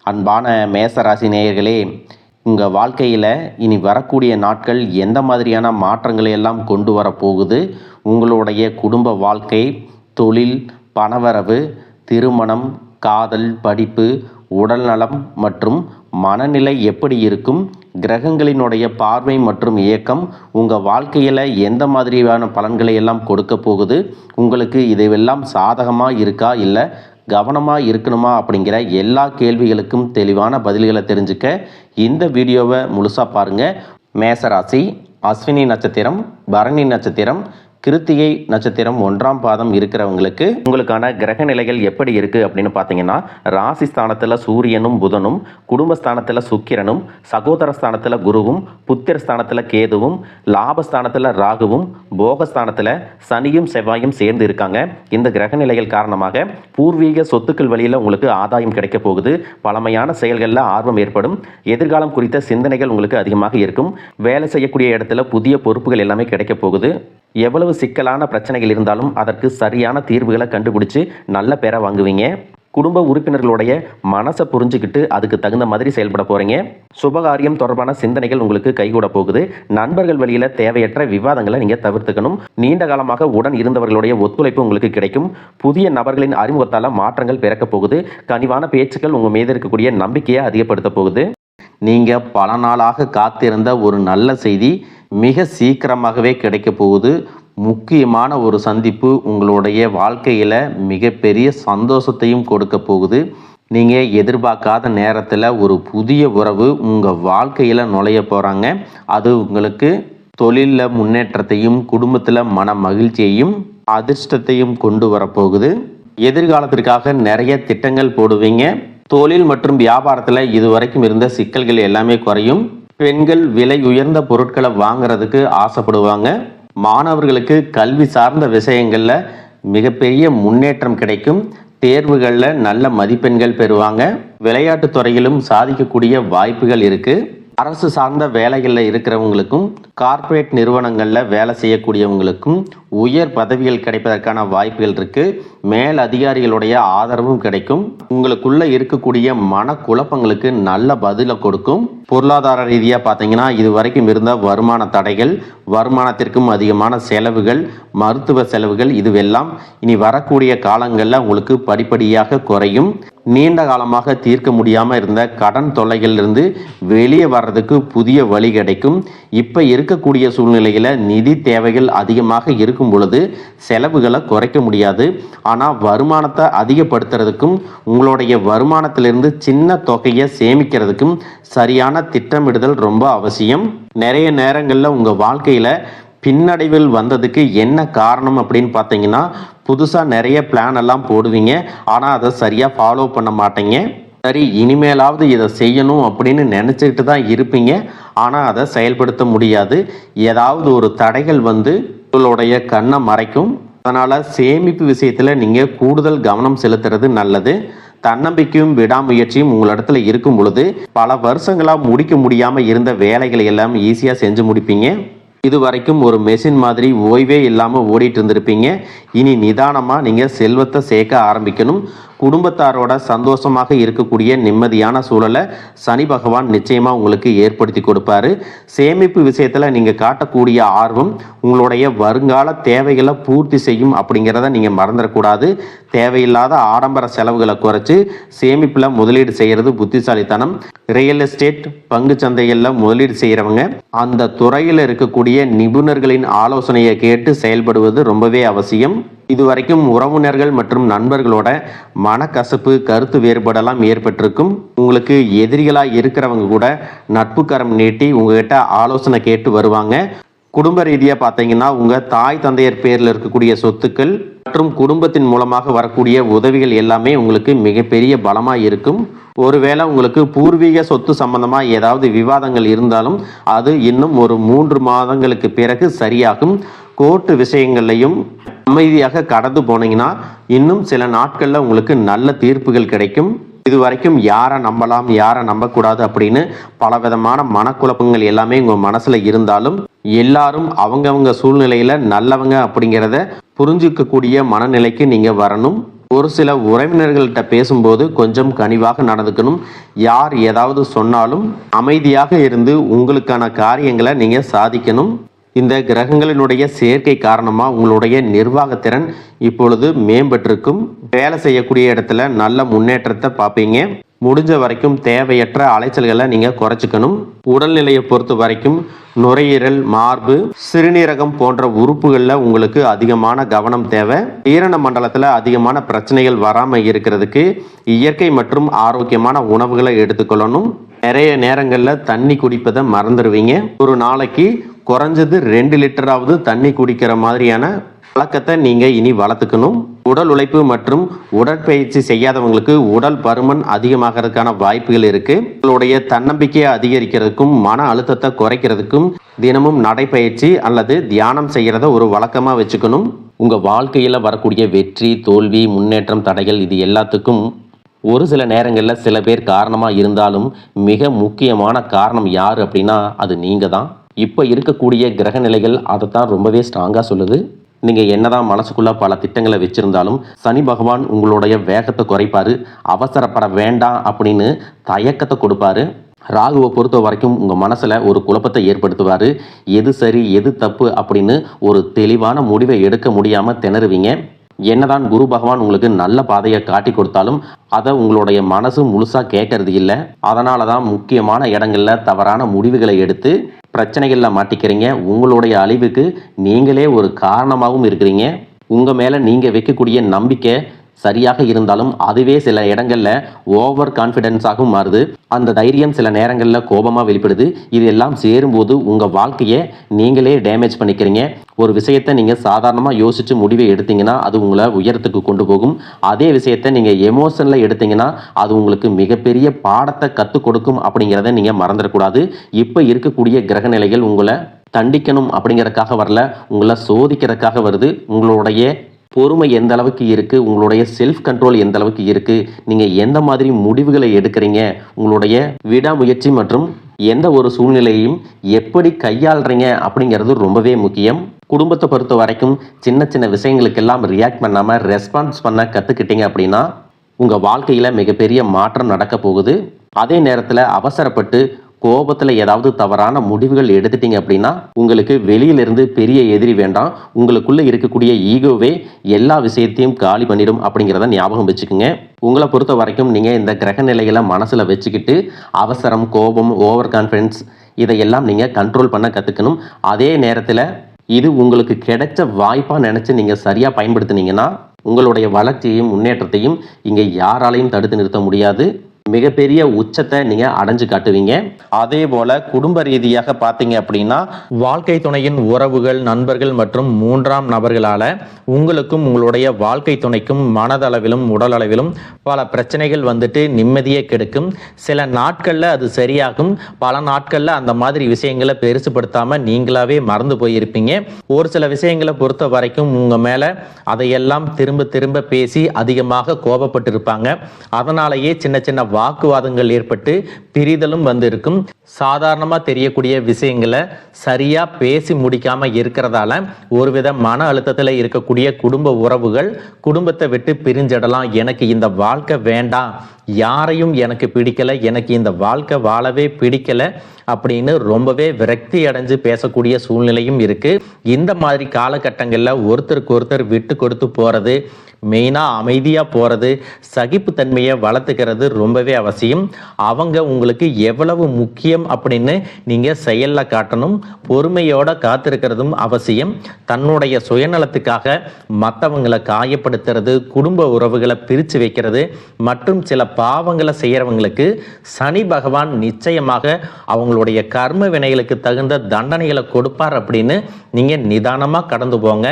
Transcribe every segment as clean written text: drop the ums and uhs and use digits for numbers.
அன்பான மேசராசி நேயர்களே, உங்கள் வாழ்க்கையில் இனி வரக்கூடிய நாட்கள் எந்த மாதிரியான மாற்றங்களை எல்லாம் கொண்டு வரப்போகுது, உங்களுடைய குடும்ப வாழ்க்கை, தொழில், பணவரவு, திருமணம், காதல், படிப்பு, உடல்நலம் மற்றும் மனநிலை எப்படி இருக்கும், கிரகங்களினுடைய பார்வை மற்றும் இயக்கம் உங்கள் வாழ்க்கையில் எந்த மாதிரியான பலன்களை எல்லாம் கொடுக்க போகுது, உங்களுக்கு இதையெல்லாம் சாதகமாக இருக்கா இல்லை கவனமாக இருக்கணுமா அப்படிங்கிற எல்லா கேள்விகளுக்கும் தெளிவான பதில்களை தெரிஞ்சுக்க இந்த வீடியோவை முழுசாக பாருங்கள். மேசராசி, அஸ்வினி நட்சத்திரம், பரணி நட்சத்திரம், கிருத்திகை நட்சத்திரம் 1ஆம் பாதம் இருக்கிறவங்களுக்கு உங்களுக்கான கிரக நிலைகள் எப்படி இருக்குது அப்படின்னு பார்த்தீங்கன்னா, ராசி ஸ்தானத்தில் சூரியனும் புதனும், குடும்பஸ்தானத்தில் சுக்கிரனும், சகோதர ஸ்தானத்தில் குருவும், புத்திர ஸ்தானத்தில் கேதுவும், லாபஸ்தானத்தில் ராகுவும், போகஸ்தானத்தில் சனியும் செவ்வாயும் சேர்ந்து இருக்காங்க. இந்த கிரக நிலைகள் காரணமாக பூர்வீக சொத்துக்கள் வழியில் உங்களுக்கு ஆதாயம் கிடைக்க போகுது. பழமையான செயல்களில் ஆர்வம் ஏற்படும். எதிர்காலம் குறித்த சிந்தனைகள் உங்களுக்கு அதிகமாக இருக்கும். வேலை செய்யக்கூடிய இடத்துல புதிய பொறுப்புகள் எல்லாமே கிடைக்க போகுது. எவ்வளவு சிக்கலான பிரச்சனைகள் இருந்தாலும் அதற்கு சரியான தீர்வுகளை கண்டுபிடிச்சு நல்ல பேரை வாங்குவீங்க. குடும்ப உறுப்பினர்களுடைய மனசை புரிஞ்சுக்கிட்டு அதுக்கு தகுந்த மாதிரி செயல்பட போகிறீங்க. சுபகாரியம் தொடர்பான சிந்தனைகள் உங்களுக்கு கைகூட போகுது. நண்பர்கள் வழியில் தேவையற்ற விவாதங்களை நீங்கள் தவிர்த்துக்கணும். நீண்ட காலமாக உடன் இருந்தவர்களுடைய ஒத்துழைப்பு உங்களுக்கு கிடைக்கும். புதிய நபர்களின் அறிமுகத்தால் மாற்றங்கள் பிறக்க போகுது. கனிவான பேச்சுக்கள் உங்கள் மீது இருக்கக்கூடிய நம்பிக்கையை அதிகப்படுத்த போகுது. நீங்கள் பல நாளாக காத்திருந்த ஒரு நல்ல செய்தி மிக சீக்கிரமாகவே கிடைக்க போகுது. முக்கியமான ஒரு சந்திப்பு உங்களுடைய வாழ்க்கையில் மிகப்பெரிய சந்தோஷத்தையும் கொடுக்க போகுது. நீங்கள் எதிர்பார்க்காத நேரத்தில் ஒரு புதிய உறவு உங்கள் வாழ்க்கையில் நுழைய போகிறாங்க. அது உங்களுக்கு தொழிலில் முன்னேற்றத்தையும் குடும்பத்தில் மன மகிழ்ச்சியையும் அதிர்ஷ்டத்தையும் கொண்டு வரப்போகுது. எதிர்காலத்திற்காக நிறைய திட்டங்கள் போடுவீங்க. தொழில் மற்றும் வியாபாரத்தில் இதுவரைக்கும் இருந்த சிக்கல்கள் எல்லாமே குறையும். பெண்கள் விலை உயர்ந்த பொருட்களை வாங்குறதுக்கு ஆசைப்படுவாங்க. மாணவர்களுக்கு கல்வி சார்ந்த விஷயங்களில் மிகப்பெரிய முன்னேற்றம் கிடைக்கும். தேர்வுகளில் நல்ல மதிப்பெண்கள் பெறுவாங்க. விளையாட்டு துறையிலும் சாதிக்கக்கூடிய வாய்ப்புகள் இருக்குது. அரசு சார்ந்த வேலைகளில் இருக்கிறவங்களுக்கும் கார்ப்பரேட் நிறுவனங்களில் வேலை செய்யக்கூடியவங்களுக்கும் உயர் பதவிகள் கிடைப்பதற்கான வாய்ப்புகள் இருக்குது. மேல் அதிகாரிகளுடைய ஆதரவும் கிடைக்கும். உங்களுக்குள்ளே இருக்கக்கூடிய மனக்குழப்பங்களுக்கு நல்ல பதிலை கொடுக்கும். பொருளாதார ரீதியாக பார்த்தீங்கன்னா, இது வரைக்கும் இருந்த வருமான தடைகள், வருமானத்திற்கும் அதிகமான செலவுகள், மருத்துவ செலவுகள் இதுவெல்லாம் இனி வரக்கூடிய காலங்களில் உங்களுக்கு படிப்படியாக குறையும். நீண்ட காலமாக தீர்க்க முடியாமல் இருந்த கடன் தொல்லைகளிலிருந்து வெளியே வர்றதுக்கு புதிய வழி கிடைக்கும். இப்போ இருக்கக்கூடிய சூழ்நிலையில் நிதி தேவைகள் அதிகமாக இருக்கும் பொழுது செலவுகளை குறைக்க முடியாது. ஆனால் வருமானத்தை அதிகப்படுத்துறதுக்கும் உங்களுடைய வருமானத்திலிருந்து சின்ன தொகையை சேமிக்கிறதுக்கும் சரியான திட்டமிடுதல் ரொம்ப அவசியம். நிறைய நேரங்களில் உங்கள் வாழ்க்கையில் பின்னடைவில் வந்ததுக்கு என்ன காரணம் அப்படின்னு பார்த்தீங்கன்னா, புதுசாக நிறைய பிளான் எல்லாம் போடுவீங்க. ஆனால் அதை சரியாக ஃபாலோ பண்ண மாட்டீங்க. சரி, இனிமேலாவது இதை செய்யணும் அப்படின்னு நினச்சிக்கிட்டு தான் இருப்பீங்க. ஆனால் அதை செயல்படுத்த முடியாது. ஏதாவது ஒரு தடைகள் வந்து உங்களுடைய கண்ணை மறைக்கும். அதனால் சேமிப்பு விஷயத்தில் நீங்கள் கூடுதல் கவனம் செலுத்துறது நல்லது. தன்னம்பிக்கையும் விடாமுயற்சியும் உங்களிடத்துல இருக்கும் பொழுது பல வருஷங்களாக முடிக்க முடியாமல் இருந்த வேலைகளை எல்லாம் ஈஸியாக செஞ்சு முடிப்பீங்க. இது வரைக்கும் ஒரு மெஷின் மாதிரி ஓய்வே இல்லாமல் ஓடிட்டு இருந்திருப்பீங்க. இனி நிதானமாக நீங்கள் செல்வத்தை சேர்க்க ஆரம்பிக்கணும். குடும்பத்தாரோட சந்தோஷமாக இருக்கக்கூடிய நிம்மதியான சூழலை சனி பகவான் நிச்சயமாக உங்களுக்கு ஏற்படுத்தி கொடுப்பாரு. சேமிப்பு விஷயத்தில் நீங்கள் காட்டக்கூடிய ஆர்வம் உங்களுடைய வருங்கால தேவைகளை பூர்த்தி செய்யும் அப்படிங்கிறத நீங்கள் மறந்துடக்கூடாது. தேவையில்லாத ஆடம்பர செலவுகளை குறைச்சி சேமிப்பில் முதலீடு செய்கிறது புத்திசாலித்தனம். ரியல் எஸ்டேட், பங்கு சந்தைகளில் முதலீடு செய்கிறவங்க அந்த துறையில் இருக்கக்கூடிய நிபுணர்களின் ஆலோசனையை கேட்டு செயல்படுவது ரொம்பவே அவசியம். இதுவரைக்கும் உறவினர்கள் மற்றும் நண்பர்களோட மனக்கசப்பு, கருத்து வேறுபாடெல்லாம் ஏற்பட்டிருக்கும். உங்களுக்கு எதிரிகளாக இருக்கிறவங்க கூட நட்பு கரம் நீட்டி உங்ககிட்ட ஆலோசனை கேட்டு வருவாங்க. குடும்ப ரீதியாக பார்த்தீங்கன்னா, உங்கள் தாய் தந்தையர் பேரில் இருக்கக்கூடிய சொத்துக்கள் மற்றும் குடும்பத்தின் மூலமாக வரக்கூடிய உதவிகள் எல்லாமே உங்களுக்கு மிகப்பெரிய பலமாக இருக்கும். ஒருவேளை உங்களுக்கு பூர்வீக சொத்து சம்பந்தமாக ஏதாவது விவாதங்கள் இருந்தாலும் அது இன்னும் ஒரு 3 மாதங்களுக்கு பிறகு சரியாகும். கோர்ட்டு விஷயங்கள்லையும் அமைதியாக கடந்து போனீங்கன்னா இன்னும் சில நாட்களில் உங்களுக்கு நல்ல தீர்ப்புகள் கிடைக்கும். இது வரைக்கும் யாரை நம்பலாம், யாரை நம்பக்கூடாது அப்படின்னு பலவிதமான மனக்குழப்பங்கள் எல்லாமே உங்கள் மனசில் இருந்தாலும் எல்லாரும் அவங்கவங்க சூழ்நிலையில் நல்லவங்க அப்படிங்கிறத புரிஞ்சிக்கக்கூடிய மனநிலைக்கு நீங்கள் வரணும். ஒரு சில உறவினர்கள்ட்ட பேசும்போது கொஞ்சம் கனிவாக நடந்துக்கணும். யார் ஏதாவது சொன்னாலும் அமைதியாக இருந்து உங்களுக்கான காரியங்களை நீங்கள் சாதிக்கணும். இந்த கிரகங்களினுடைய சேர்க்கை காரணமாக உங்களுடைய நிர்வாகத்திறன் இப்பொழுது மேம்பட்டிருக்கும். வேலை செய்யக்கூடிய இடத்துல நல்ல முன்னேற்றத்தை பார்ப்பீங்க. முடிஞ்ச வரைக்கும் தேவையற்ற அலைச்சல்களை நீங்கள் குறைச்சிக்கணும். உடல்நிலையை பொறுத்த வரைக்கும் நுரையீரல், மார்பு, சிறுநீரகம் போன்ற உறுப்புகளில் உங்களுக்கு அதிகமான கவனம் தேவை. ஈரண மண்டலத்தில் அதிகமான பிரச்சனைகள் வராமல் இருக்கிறதுக்கு இயற்கை மற்றும் ஆரோக்கியமான உணவுகளை எடுத்துக்கொள்ளணும். நிறைய நேரங்களில் தண்ணி குடிப்பதை மறந்துடுவீங்க. ஒரு நாளைக்கு குறைஞ்சது 2 லிட்டராவது தண்ணி குடிக்கிற மாதிரியான பழக்கத்தை நீங்கள் இனி வளர்த்துக்கணும். உடல் உழைப்பு மற்றும் உடற்பயிற்சி செய்யாதவங்களுக்கு உடல் பருமன் அதிகமாகிறதுக்கான வாய்ப்புகள் இருக்கு. உங்களுடைய தன்னம்பிக்கையை அதிகரிக்கிறதுக்கும் மன அழுத்தத்தை குறைக்கிறதுக்கும் தினமும் நடைப்பயிற்சி அல்லது தியானம் செய்யறத ஒரு வழக்கமா வச்சுக்கணும். உங்க வாழ்க்கையில வரக்கூடிய வெற்றி, தோல்வி, முன்னேற்றம், தடைகள் இது எல்லாத்துக்கும் ஒரு சில நேரங்களில் சில பேர் காரணமாக இருந்தாலும் மிக முக்கியமான காரணம் யார் அப்படின்னா அது நீங்கள் தான். இப்போ இருக்கக்கூடிய கிரக நிலைகள் அதை தான் ரொம்பவே ஸ்ட்ராங்காக சொல்லுது. நீங்கள் என்னதான் மனசுக்குள்ள பல திட்டங்களை வச்சிருந்தாலும் சனி பகவான் உங்களுடைய வேகத்தை குறைப்பாரு. அவசரப்பட வேண்டாம் அப்படின்னு தயக்கத்தை கொடுப்பாரு. ராகுவை பொறுத்த வரைக்கும் உங்கள் மனசில் ஒரு குழப்பத்தை ஏற்படுத்துவார். எது சரி எது தப்பு அப்படின்னு ஒரு தெளிவான முடிவை எடுக்க முடியாமல் திணறுவீங்க. என்னதான் குரு பகவான் உங்களுக்கு நல்ல பாதையை காட்டி கொடுத்தாலும் அதை உங்களுடைய மனசு முழுசாக கேட்கறது இல்லை. அதனால தான் முக்கியமான இடங்களில் தவறான முடிவுகளை எடுத்து பிரச்சனைகளில் மாட்டிக்கிறீங்க. உங்களுடைய அழிவுக்கு நீங்களே ஒரு காரணமாகவும் இருக்கிறீங்க. உங்கள் மேலே நீங்கள் வைக்கக்கூடிய நம்பிக்கை சரியாக இருந்தாலும் அதுவே சில இடங்களில் ஓவர் கான்ஃபிடென்ஸாகவும் மாறுது. அந்த தைரியம் சில நேரங்களில் கோபமாக வெளிப்படுது. இது எல்லாம் சேரும்போது உங்கள் வாழ்க்கையை நீங்களே டேமேஜ் பண்ணிக்கிறீங்க. ஒரு விஷயத்தை நீங்கள் சாதாரணமாக யோசித்து முடிவை எடுத்தீங்கன்னா அது உங்களை உயரத்துக்கு கொண்டு போகும். அதே விஷயத்தை நீங்கள் எமோஷனில் எடுத்தீங்கன்னா அது உங்களுக்கு மிகப்பெரிய பாடத்தை கற்றுக் கொடுக்கும் அப்படிங்கிறத நீங்கள் மறந்துடக்கூடாது. இப்போ இருக்கக்கூடிய கிரக நிலைகள் உங்களை தண்டிக்கணும் அப்படிங்கிறதுக்காக வரல, உங்களை சோதிக்கிறதுக்காக வருது. உங்களுடைய பொறுமை எந்த அளவுக்கு இருக்குது, உங்களுடைய செல்ஃப் கண்ட்ரோல் எந்த அளவுக்கு இருக்குது, நீங்கள் எந்த மாதிரி முடிவுகளை எடுக்கிறீங்க, உங்களுடைய விடாமுயற்சி மற்றும் எந்த ஒரு சூழ்நிலையையும் எப்படி கையாளுறீங்க அப்படிங்கிறது ரொம்பவே முக்கியம். குடும்பத்தை பொறுத்த வரைக்கும் சின்ன சின்ன விஷயங்களுக்கெல்லாம் ரியாக்ட் பண்ணாமல் ரெஸ்பான்ஸ் பண்ண கற்றுக்கிட்டீங்க அப்படின்னா உங்கள் வாழ்க்கையில் மிகப்பெரிய மாற்றம் நடக்க போகுது. அதே நேரத்தில் அவசரப்பட்டு கோபத்தில் ஏதாவது தவறான முடிவுகள் எடுத்துட்டீங்க அப்படின்னா உங்களுக்கு வெளியிலிருந்து பெரிய எதிரி வேண்டாம். உங்களுக்குள்ளே இருக்கக்கூடிய ஈகோவே எல்லா விஷயத்தையும் காலி பண்ணிடும் அப்படிங்கிறத ஞாபகம் வச்சுக்கோங்க. உங்களை பொறுத்த வரைக்கும் நீங்கள் இந்த கிரக நிலைகளை மனசில் வச்சுக்கிட்டு அவசரம், கோபம், ஓவர் கான்ஃபிடன்ஸ் இதையெல்லாம் நீங்கள் கண்ட்ரோல் பண்ண கற்றுக்கணும். அதே நேரத்தில் இது உங்களுக்கு கிடைச்ச வாய்ப்பாக நினச்சி நீங்கள் சரியாக பயன்படுத்தினீங்கன்னா உங்களுடைய வளர்ச்சியையும் முன்னேற்றத்தையும் இங்கே யாராலையும் தடுத்து நிறுத்த முடியாது. மிகப்பெரிய உச்சத்தை நீங்கள் அடைஞ்சு காட்டுவீங்க. அதே போல குடும்ப ரீதியாக பார்த்தீங்க அப்படின்னா வாழ்க்கை துணையின் உறவுகள், நண்பர்கள் மற்றும் 3ஆம் நபர்களால் உங்களுக்கும் உங்களுடைய வாழ்க்கை துணைக்கும் மனதளவிலும் உடல் அளவிலும் பல பிரச்சனைகள் வந்துட்டு நிம்மதியை கெடுக்கும். சில நாட்களில் அது சரியாகும், பல நாட்களில் அந்த மாதிரி விஷயங்களை பெருசுப்படுத்தாமல் நீங்களாவே மறந்து போயிருப்பீங்க. ஒரு சில விஷயங்களை பொறுத்த வரைக்கும் உங்கள் மேலே அதையெல்லாம் திரும்ப திரும்ப பேசி அதிகமாக கோபப்பட்டிருப்பாங்க. அதனாலேயே சின்ன சின்ன வாக்குவாதங்கள் ஏற்பட்டு பிரிதலும் வந்திருக்கும். சாதாரணமாக தெரியக்கூடிய விஷயங்களை சரியா பேசி முடிக்காம இருக்கிறதால ஒருவித மன அழுத்தத்தில் இருக்கக்கூடிய குடும்ப உறவுகள் குடும்பத்தை விட்டு பிரிஞ்சிடலாம். எனக்கு இந்த வாழ்க்கை வேண்டாம், யாரையும் எனக்கு பிடிக்கல, எனக்கு இந்த வாழ்க்கை வாழவே பிடிக்கல அப்படின்னு ரொம்பவே விரக்தி அடைஞ்சு பேசக்கூடிய சூழ்நிலையும் இருக்கு. இந்த மாதிரி காலகட்டங்களில் ஒருத்தருக்கு ஒருத்தர் விட்டு கொடுத்து போறது, மெயினாக அமைதியாக போகிறது, சகிப்புத்தன்மையை வளர்த்துக்கிறது ரொம்பவே அவசியம். அவங்க உங்களுக்கு எவ்வளவு முக்கியம் அப்படின்னு நீங்கள் செயலில் காட்டணும். பொறுமையோட காத்திருக்கிறதும் அவசியம். தன்னுடைய சுயநலத்துக்காக மற்றவங்களை காயப்படுத்துறது, குடும்ப உறவுகளை பிரித்து வைக்கிறது மற்றும் சில பாவங்களை செய்கிறவங்களுக்கு சனி பகவான் நிச்சயமாக அவங்களுடைய கர்ம வினைகளுக்கு தகுந்த தண்டனைகளை கொடுப்பார் அப்படின்னு நீங்கள் நிதானமாக கடந்து போங்க.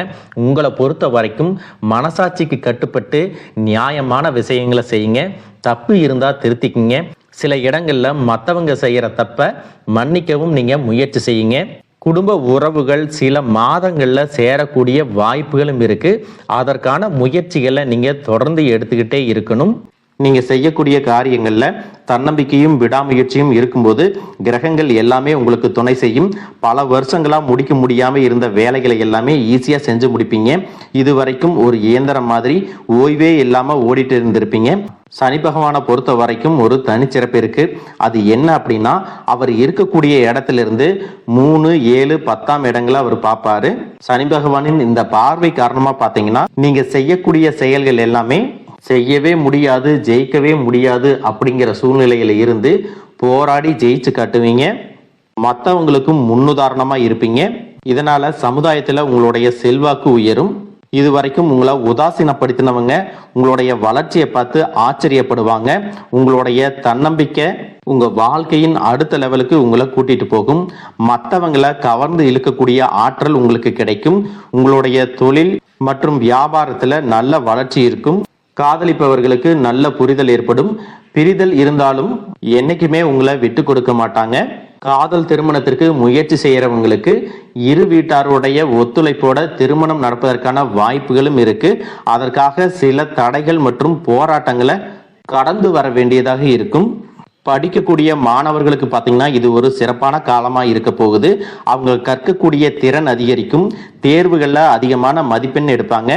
உங்களை பொறுத்த வரைக்கும் மனசாட்சிக்கு கட்டுப்பட்டு நியாயமான விஷயங்களை செய்யுங்க. தப்பு இருந்தால் திருத்திக்கிங்க. சில இடங்களில் மற்றவங்க செய்கிற தப்பை மன்னிக்கவும் நீங்கள் முயற்சி செய்யுங்க. குடும்ப உறவுகள் சில மாதங்களில் சேரக்கூடிய வாய்ப்புகளும் இருக்குது. அதற்கான முயற்சிகளை நீங்கள் தொடர்ந்து எடுத்துக்கிட்டே இருக்கணும். நீங்கள் செய்யக்கூடிய காரியங்களில் தன்னம்பிக்கையும் விடாமுயற்சியும் இருக்கும்போது கிரகங்கள் எல்லாமே உங்களுக்கு துணை செய்யும். பல வருஷங்களாக முடிக்க முடியாமல் இருந்த வேலைகளை எல்லாமே ஈஸியாக செஞ்சு முடிப்பீங்க. இது வரைக்கும் ஒரு இயந்திரம் மாதிரி ஓய்வே இல்லாமல் ஓடிட்டு இருந்திருப்பீங்க. சனி பகவானை பொறுத்த வரைக்கும் ஒரு தனிச்சிறப்பு இருக்கு. அது என்ன அப்படின்னா, அவர் இருக்கக்கூடிய இடத்திலிருந்து 3, 7, 10ஆம் இடங்களை அவர் பார்ப்பாரு. சனி பகவானின் இந்த பார்வை காரணமா பார்த்தீங்கன்னா நீங்க செய்யக்கூடிய செயல்கள் எல்லாமே செய்யவே முடியாது, ஜெயிக்கவே முடியாது அப்படிங்கிற சூழ்நிலையில இருந்து போராடி ஜெயிச்சு காட்டுவீங்க. மற்றவங்களுக்கும் முன்னுதாரணமா இருப்பீங்க. இதனால சமுதாயத்துல உங்களுடைய செல்வாக்கு உயரும். இது வரைக்கும் உங்களை உதாசீனப்படுத்தினவங்க உங்களுடைய வளர்ச்சியை பார்த்து ஆச்சரியப்படுவாங்க. உங்களுடைய தன்னம்பிக்கை உங்க வாழ்க்கையின் அடுத்த லெவலுக்கு உங்களை கூட்டிட்டு போகும். மற்றவங்களை கவர்ந்து இழுக்கக்கூடிய ஆற்றல் உங்களுக்கு கிடைக்கும். உங்களுடைய தொழில் மற்றும் வியாபாரத்துல நல்ல வளர்ச்சி இருக்கும். காதலிப்பவர்களுக்கு நல்ல புரிதல் ஏற்படும். பிரிதல் இருந்தாலும் என்னைக்குமே உங்களை விட்டு கொடுக்க மாட்டாங்க. காதல் திருமணத்திற்கு முயற்சி செய்யறவங்களுக்கு இரு வீட்டாருடைய ஒத்துழைப்போட திருமணம் நடப்பதற்கான வாய்ப்புகளும் இருக்கு. அதற்காக சில தடைகள் மற்றும் போராட்டங்களை கடந்து வர வேண்டியதாக இருக்கும். படிக்கக்கூடிய மாணவர்களுக்கு பார்த்தீங்கன்னா இது ஒரு சிறப்பான காலமாக இருக்க போகுது. அவங்க கற்கக்கூடிய திறன் அதிகரிக்கும். தேர்வுகளில் அதிகமான மதிப்பெண் எடுப்பாங்க.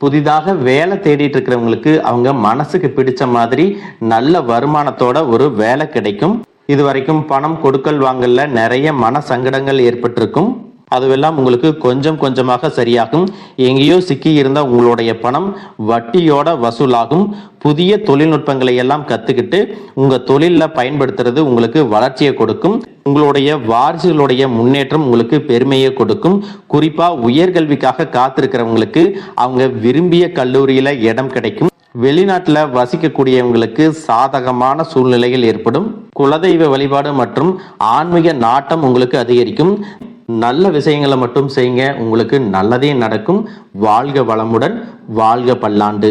புதிதாக வேலை தேடிட்டு இருக்கிறவங்களுக்கு அவங்க மனசுக்கு பிடிச்ச மாதிரி நல்ல வருமானத்தோட ஒரு வேலை கிடைக்கும். இது வரைக்கும் பணம் கொடுக்கல் வாங்கல நிறைய மன சங்கடங்கள் ஏற்பட்டிருக்கும். அதுவெல்லாம் உங்களுக்கு கொஞ்சம் கொஞ்சமாக சரியாகும். எங்கேயோ சிக்கி இருந்த உங்களுடைய பணம் வட்டியோட வசூலாகும். புதிய தொழில்நுட்பங்களை எல்லாம் கத்துக்கிட்டு உங்க தொழில பயன்படுத்துறது உங்களுக்கு வளர்ச்சியை கொடுக்கும். உங்களுடைய வாரிசுகளுடைய முன்னேற்றம் உங்களுக்கு பெருமையை கொடுக்கும். குறிப்பா உயர்கல்விக்காக காத்திருக்கிறவங்களுக்கு அவங்க விரும்பிய கல்லூரியில இடம் கிடைக்கும். வெளிநாட்டில் வசிக்கக்கூடியவங்களுக்கு சாதகமான சூழ்நிலைகள் ஏற்படும். குலதெய்வ வழிபாடு மற்றும் ஆன்மீக நாட்டம் உங்களுக்கு அதிகரிக்கும். நல்ல விஷயங்களை மட்டும் செய்யுங்க, உங்களுக்கு நல்லதே நடக்கும். வாழ்க வளமுடன், வாழ்க பல்லாண்டு.